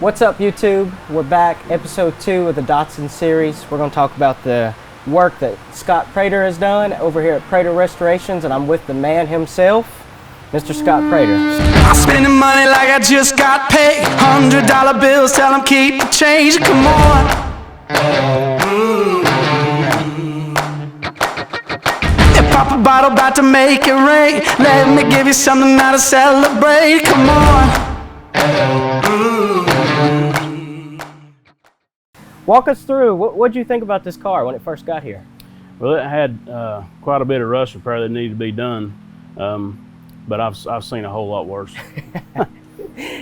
What's up, YouTube? We're back, episode 2 of the Datsun series. We're going to talk about the work that Scott Prater has done over here at Prater Restorations, and I'm with the man himself, Mr. Scott Prater. I'm spending money like I just got paid. $100 bills, tell them keep the change. Come on. If pop a bottle, about to make it rain. Let me give you something now to celebrate. Come on. Walk us through, what did you think about this car when it first got here? Well, it had quite a bit of rust repair that needed to be done, but I've seen a whole lot worse.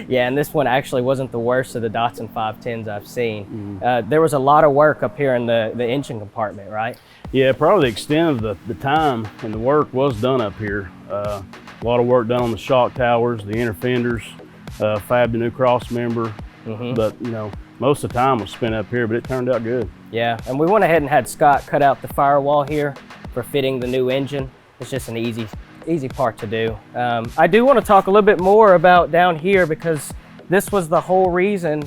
Yeah, and this one actually wasn't the worst of the Datsun 510s I've seen. There was a lot of work up here in the engine compartment, right? Yeah, probably the extent of the time and the work was done up here. A lot of work done on the shock towers, the inner fenders, fabbed the new cross member, but you know, most of the time was spent up here, but it turned out good. Yeah, and we went ahead and had Scott cut out the firewall here for fitting the new engine. It's just an easy part to do. I do want to talk a little bit more about down here because this was the whole reason.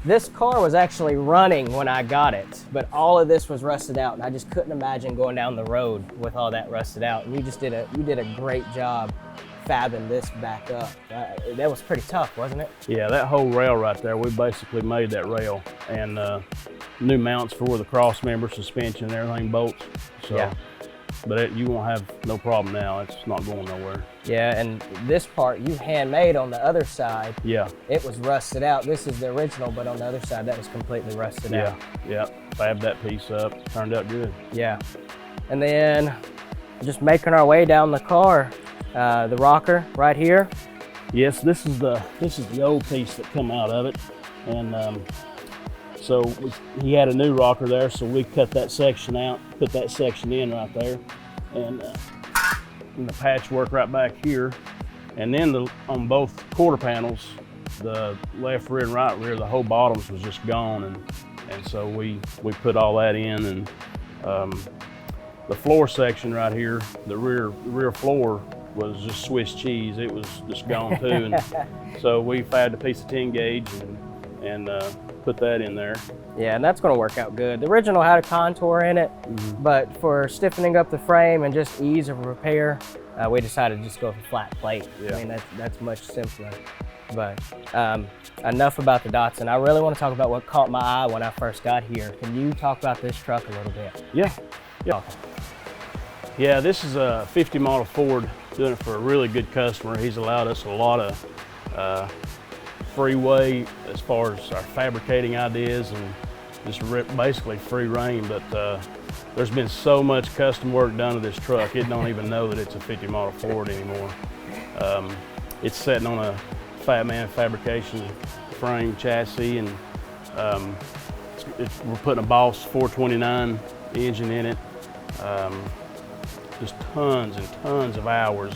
This car was actually running when I got it, but all of this was rusted out, and I just couldn't imagine going down the road with all that rusted out. And you did a great job fabbing this back up. That was pretty tough, wasn't it? Yeah, that whole rail right there, we basically made that rail, and new mounts for the cross member, suspension, and everything bolts. So, yeah. But you won't have no problem now. It's not going nowhere. Yeah, and this part you handmade on the other side. Yeah. It was rusted out. This is the original, but on the other side, that was completely rusted out. Yeah, fabbed that piece up. Turned out good. Yeah. And then just making our way down the car, the rocker right here. Yes, this is the old piece that come out of it, and so he had a new rocker there, so we cut that section out, put that section in right there, and the patchwork right back here, and then on both quarter panels, the left rear and right rear, the whole bottoms was just gone, and so we put all that in, and the floor section right here, the rear floor was just Swiss cheese. It was just gone too, and so we fabbed a piece of 10 gauge and put that in there. Yeah, and that's going to work out good. The original had a contour in it, but for stiffening up the frame and just ease of repair, we decided to just go with a flat plate. Yeah. I mean, that's much simpler. But enough about the Datsun. I really want to talk about what caught my eye when I first got here. Can you talk about this truck a little bit? Yeah. Yeah, this is a 50 model Ford, doing it for a really good customer. He's allowed us a lot of freeway as far as our fabricating ideas and just basically free reign, but there's been so much custom work done to this truck, it don't even know that it's a 50 model Ford anymore. It's sitting on a Fat Man fabrication frame chassis, and we're putting a Boss 429 engine in it. Just tons and tons of hours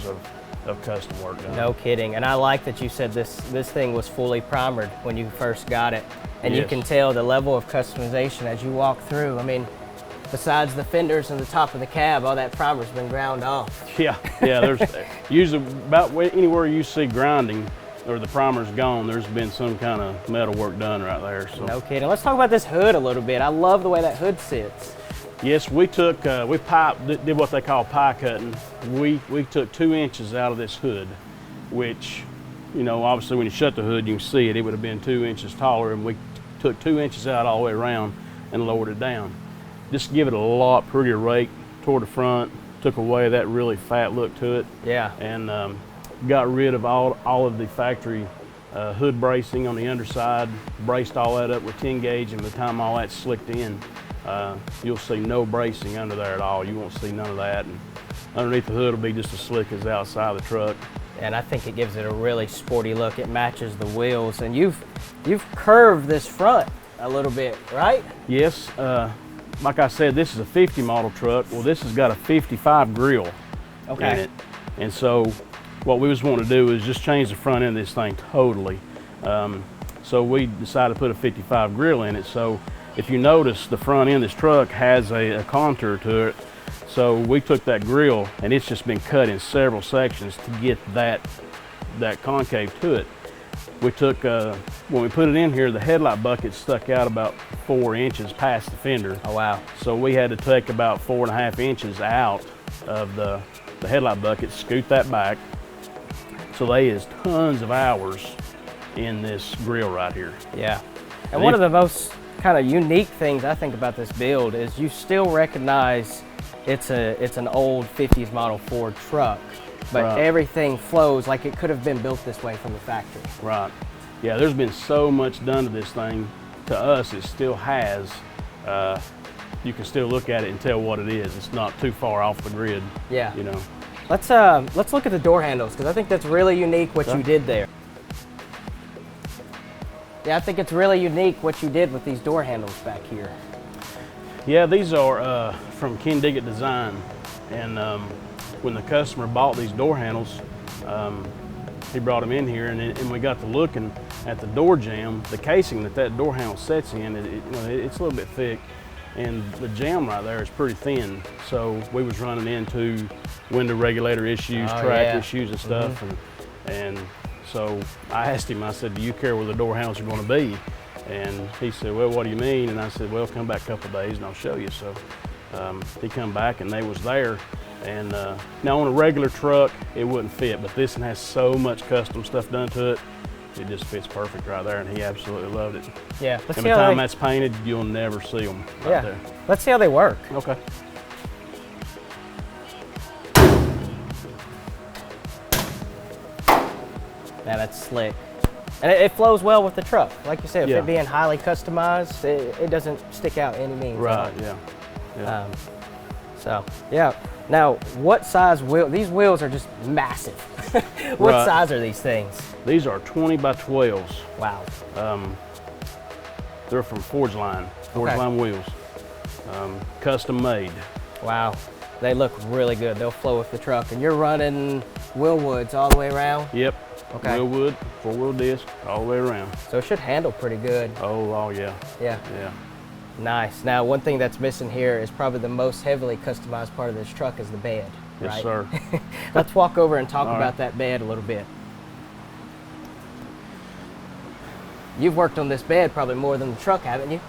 of custom work done. No kidding. And I like that you said this thing was fully primered when you first got it. And Yes. You can tell the level of customization as you walk through. I mean, besides the fenders and the top of the cab, all that primer's been ground off. Yeah, there's usually about anywhere you see grinding or the primer's gone, there's been some kind of metal work done right there. So. No kidding. Let's talk about this hood a little bit. I love the way that hood sits. Yes, we did what they call pie cutting. We took 2 inches out of this hood, which, you know, obviously when you shut the hood, you can see it. It would have been 2 inches taller, and we took 2 inches out all the way around and lowered it down. Just to give it a lot prettier rake toward the front, took away that really fat look to it. Yeah. And got rid of all of the factory hood bracing on the underside, braced all that up with 10 gauge, and by the time all that's slicked in, you'll see no bracing under there at all. You won't see none of that. And underneath the hood will be just as slick as the outside of the truck. And I think it gives it a really sporty look. It matches the wheels, and you've curved this front a little bit, right? Yes, like I said, this is a 50 model truck. Well, this has got a 55 grill in it. And so what we was wanting to do is just change the front end of this thing totally. So we decided to put a 55 grill in it. So if you notice, the front end of this truck has a contour to it. So we took that grill, and it's just been cut in several sections to get that concave to it. we took, when we put it in here, the headlight bucket stuck out about 4 inches past the fender. Oh, wow. So we had to take about 4.5 inches out of the headlight bucket, scoot that back. So there is tons of hours in this grill right here. Yeah. And one of the most kind of unique things I think about this build is you still recognize it's an old 50s model Ford truck, but Right. everything flows like it could have been built this way from the factory. Right. Yeah, there's been so much done to this thing. To us, it still has. You can still look at it and tell what it is. It's not too far off the grid. Yeah. You know. Let's look at the door handles, because I think that's really unique what you did there. Yeah, I think it's really unique what you did with these door handles back here. Yeah, these are from Ken Diggett Design, and when the customer bought these door handles, he brought them in here, and we got to looking at the door jamb. The casing that door handle sets in, it's a little bit thick, and the jamb right there is pretty thin. So we was running into window regulator issues, track issues and stuff, and so I asked him, I said, do you care where the door handles are going to be? And he said, well, what do you mean? And I said, well, come back a couple of days and I'll show you. So he come back and they was there. And now on a regular truck, it wouldn't fit, but this one has so much custom stuff done to it. It just fits perfect right there, and he absolutely loved it. Yeah. And by the time that's painted, you'll never see them right there. Let's see how they work. Okay. Man, that's slick. And it flows well with the truck. Like you said, Yeah. it being highly customized, it doesn't stick out any means. Right, yeah. So, yeah. Now, what size wheel? These wheels are just massive. What Right. size are these things? These are 20 by 12s. Wow. They're from Forge Line Okay. wheels. Custom made. Wow. They look really good. They'll flow with the truck. And you're running Willwoods all the way around? Yep. Okay. Wheel wood, 4-wheel disc, all the way around. So it should handle pretty good. Oh yeah. Yeah. Yeah. Nice. Now, one thing that's missing here is probably the most heavily customized part of this truck is the bed, Yes, right? sir. Let's walk over and talk All about right. that bed a little bit. You've worked on this bed probably more than the truck, haven't you?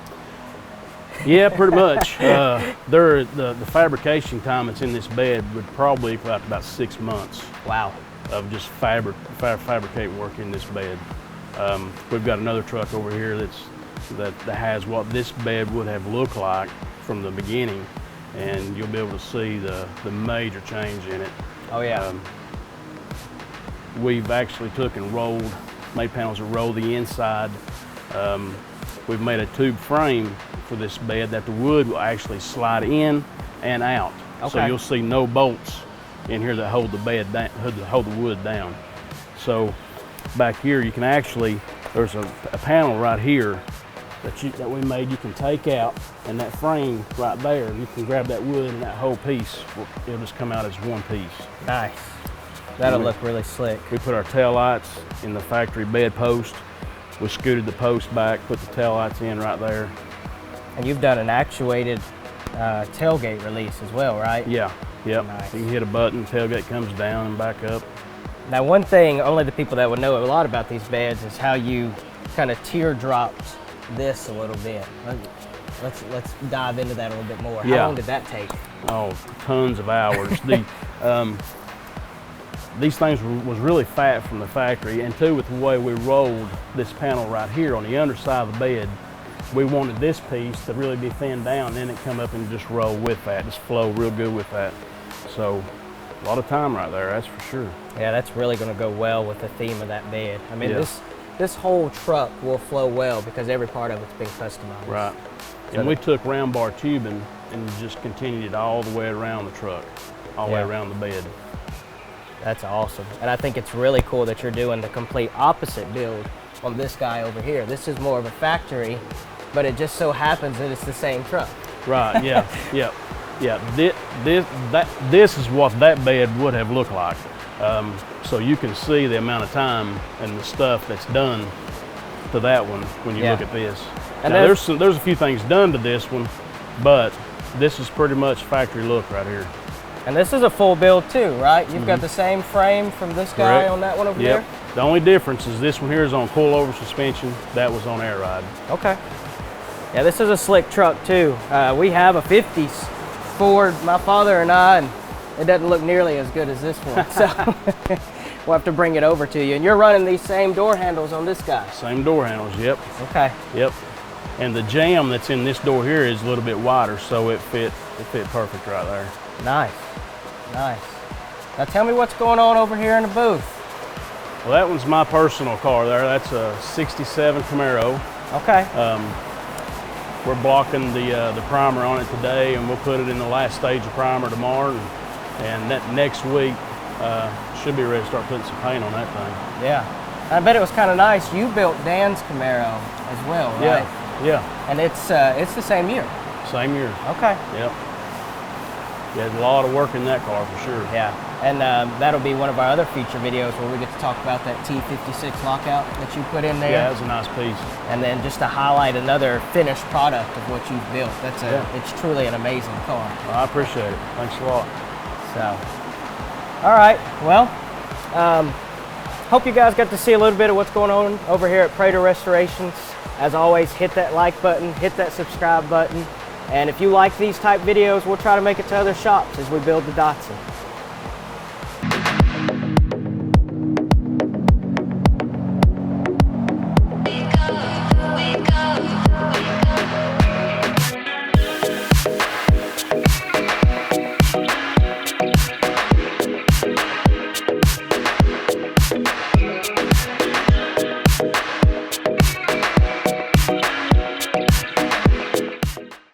Yeah, pretty much. The fabrication time that's in this bed would probably equal out about 6 months Wow. of just fabricate work in this bed. We've got another truck over here that has what this bed would have looked like from the beginning, and you'll be able to see the major change in it. Oh, yeah. We've actually took and made panels that roll the inside. We've made a tube frame for this bed that the wood will actually slide in and out. So Okay. you'll see no bolts in here that hold the bed down, hold the wood down. So back here, you can actually, there's a panel right here that we made you can take out, and that frame right there, you can grab that wood and that whole piece, it'll just come out as one piece. Nice. That'll we- look really slick. We put our tail lights in the factory bed post. We scooted the post back, put the tail lights in right there. And you've done an actuated tailgate release as well, right? Yeah, yep. Nice. You can hit a button, tailgate comes down and back up. Now, one thing only the people that would know a lot about these beds is how you kind of teardropped this a little bit. Let's dive into that a little bit more. How Yeah. long did that take? Oh, tons of hours. These things was really fat from the factory, and too, with the way we rolled this panel right here on the underside of the bed, we wanted this piece to really be thinned down, then it come up and just roll with that, just flow real good with that. So a lot of time right there, that's for sure. Yeah, that's really going to go well with the theme of that bed. I mean, Yeah. this whole truck will flow well because every part of it's been customized. Right. So And we took round bar tubing and just continued it all the way around the truck, all the way Yeah. around the bed. That's awesome. And I think it's really cool that you're doing the complete opposite build on this guy over here. This is more of a factory, but it just so happens that it's the same truck. Right, yeah, yeah. Yeah, this is what that bed would have looked like. So you can see the amount of time and the stuff that's done to that one when you Yeah. look at this. And Now, there's a few things done to this one, but this is pretty much factory look right here. And this is a full build too, right? You've got the same frame from this guy Correct. on that one over Yep. there? The only difference is this one here is on coilover suspension. That was on air ride. Okay. Yeah, this is a slick truck too. We have a 50s Ford, my father and I, and it doesn't look nearly as good as this one. So we'll have to bring it over to you. And you're running these same door handles on this guy? Same door handles, yep. Okay. Yep. And the jamb that's in this door here is a little bit wider, so it fit perfect right there. Nice, nice. Now tell me what's going on over here in the booth. Well, that one's my personal car there. That's a 67 Camaro. Okay. We're blocking the primer on it today, and we'll put it in the last stage of primer tomorrow, and that next week should be ready to start putting some paint on that thing. Yeah. I bet it was kind of nice. You built Dan's Camaro as well, right? Yeah. And it's the same year. Same year. Okay. Yep. Yeah, there's a lot of work in that car for sure. Yeah. And that'll be one of our other feature videos where we get to talk about that T56 lockout that you put in there. Yeah, that was a nice piece. And then just to highlight another finished product of what you've built. It's truly an amazing car. Well, I appreciate it. Thanks a lot. So, all right. Well, hope you guys got to see a little bit of what's going on over here at Prater Restorations. As always, hit that like button, hit that subscribe button. And if you like these type videos, we'll try to make it to other shops as we build the Datsun.